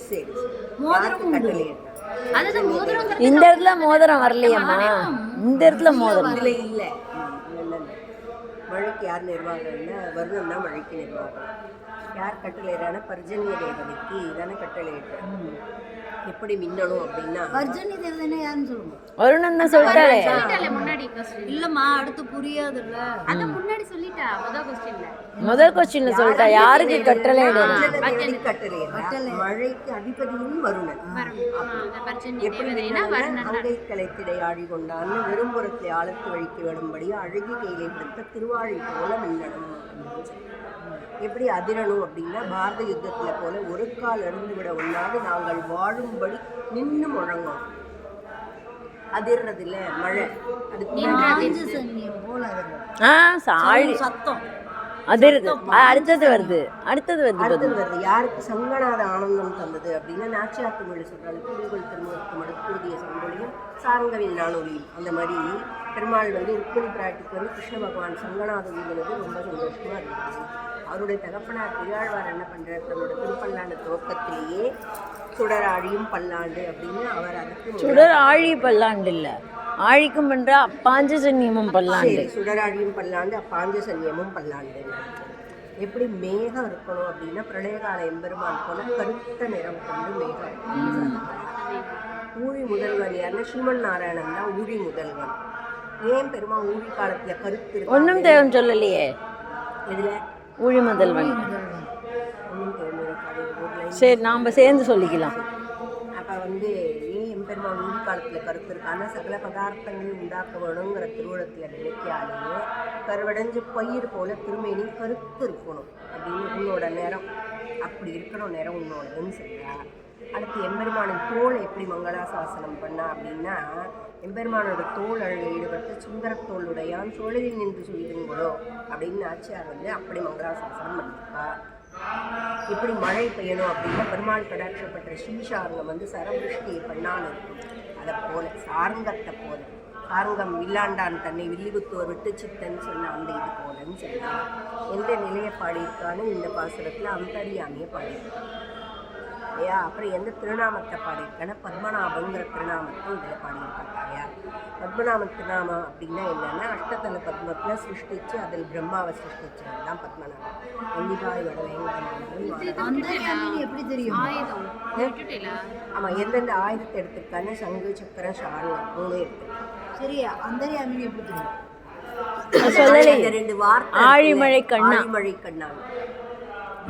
சரி மோதிரம். இந்த இடத்துல மோதிரம் வரலையம்மா, இந்த இடத்துல மோதிரம் இல்லை இல்லை. மழைக்கு யார் நிர்வாகம்னா வருணம் தான் மழைக்கு நிர்வாகம். யார் கட்டளையிடான பர்ஜன்ய தேவதைக்கு தானே கட்டளையிடுறேன். எப்படி மின்னணும் அப்படின்னா பர்ஜன்ய தேவதைன்னா யாருன்னு சொல்லுங்க. வருணன் தான் சொல்லிட்டாலே முன்னாடி இல்லம்மா, அடுத்து புரியாதுல்ல. அத முன்னாடி சொல்லிட்டா முதல் கொஸ்டின்ல சொல்லிட்டா யாருக்கு கட்டளை மழைக்கு அதிபதியும் வருணன். எப்படி அங்கை கலைத்திடை ஆழி கொண்டான்னு வெறும்புறத்தை ஆழத்து வழிக்கு விடும்படி அழகி கையிலை பிடித்த திருவாழி போல மின்னணும். எப்படி அதிரணும் அப்படின்னா பாரத யுத்தத்துல போல ஒரு கால் அருந்து விட ஒண்ணாது நாங்கள் வாழும்படி நின்று முழங்கும். அதிர்றதுல மழை சத்தம் அதிருது. அடுத்தது வருது. யாருக்கு சங்கநாத ஆனந்தம் தந்தது அப்படின்னா நாச்சியார் தமிழ் சொல்றாங்க. திருவுகள் திருமுகத்து மடுப்பூதிய சங்கொழியும் சார்ங்கவில் நானொலியும். அந்த மாதிரி பெருமாள் ருக்மிணி பிராட்டிக்கு கிருஷ்ண பகவான் சங்கநாதம் உள்ளது ரொம்ப சந்தோஷமா இருந்தது. அவருடைய தகப்பனார் பெரியாழ்வார் என்ன பண்றார், தன்னோட திருப்பல்லாண்டு துவக்கத்திலேயே சுடர் ஆழியும் பல்லாண்டு அப்படின்னு அவர் அதுக்கு சுடர் ஆழி பல்லாண்டு இல்ல, ஆழிக்கும் பண்ற அப்பாஞ்ச சன்னியமும் பல்லாண்டு. சுடர் ஆழியும் பல்லாண்டு அப்பாஞ்ச சன்னியமும் பல்லாண்டு. எப்படி மேகம் இருக்கணும் அப்படின்னா பிரளயகால எம்பெருமான் போல கருத்த நிறம் கொண்டு மேகம். ஊழி முதல்வன் யாருன்னா ஸ்ரீமன் நாராயணன் தான் ஊழி முதல்வன். ஏன் பெருமா ஊழி காலத்துல கருத்து ஒன்னும் தேவன் சொல்லலையே இதுல ஊழி முதல்வன். சரி நாம சேர்ந்து சொல்லிக்கலாம். அப்ப ஏன் எம்பெருமான் ஊழி காலத்துல கருத்து இருக்கான சகல பதார்த்தங்களையும் உண்டாக்க வேணுங்கிற திருவுளத்துல நினைக்காலேயே கருவடைஞ்சு பயிர் போல திருமேனி கருத்து இருக்கணும் அப்படின்னு உன்னோட நேரம் அப்படி இருக்கணும், நேரம் உன்னோடதுன்னு சொல்றா. அடுத்து எம்பெருமானின் தோல் எப்படி மங்களாசாசனம் பண்ணா அப்படின்னா எம்பெருமானோட தோல் அழகை ஈடுபட்டு சுந்தரத்தோளுடையான் சோழலில் நின்று சொல்லிடுங்களோ அப்படின்னு ஆச்சியார் அப்படி மங்களாசாசனம் பண்ணியிருக்கா. இப்படி மழை பெய்யணும் அப்படின்னா பெருமாள் கடாட்சப்பட்ட ஸ்ரீசார்ங்கம் சரபிருஷ்டியை பண்ணாலும் இருக்கும். அதை போல சார்ங்கத்தை போல சார்ங்கம் வில்லாண்டான் தன்னை வில்லிபுத்தோர் விட்டு சித்தன் சொன்ன அந்த இது போலன்னு சொல்லலாம். எந்த நிலையை பாடியிருக்கான்னு இந்த பாசுரத்தில் அந்தரியாமியை பாடியிருக்கான் இல்லையா. அப்புறம் எந்த திருநாமத்தை பாடியிருக்கான்னா பத்மநாபங்கிற திருநாமத்தை இதில் பாடியிருக்காங்க இல்லையா. பத்மநாப திருநாமம் அப்படின்னா என்னன்னா அஷ்டதல பத்மத்தில் சிருஷ்டிச்சு அதில் பிரம்மாவை சிருஷ்டிச்சது தான் பத்மநாபம். கண்டிப்பாக எப்படி தெரியும்? ஆமாம், எந்தெந்த ஆயுதத்தை எடுத்திருக்கான்னு சங்கு சக்கரம் சாரம் 3 எடுத்துருக்காங்க. சரி, அந்தரியாமினி எப்படி தெரியும்? ரெண்டு வார்த்தை ஆழிமழை கண்ணா. ஆழிமழை கண்ணா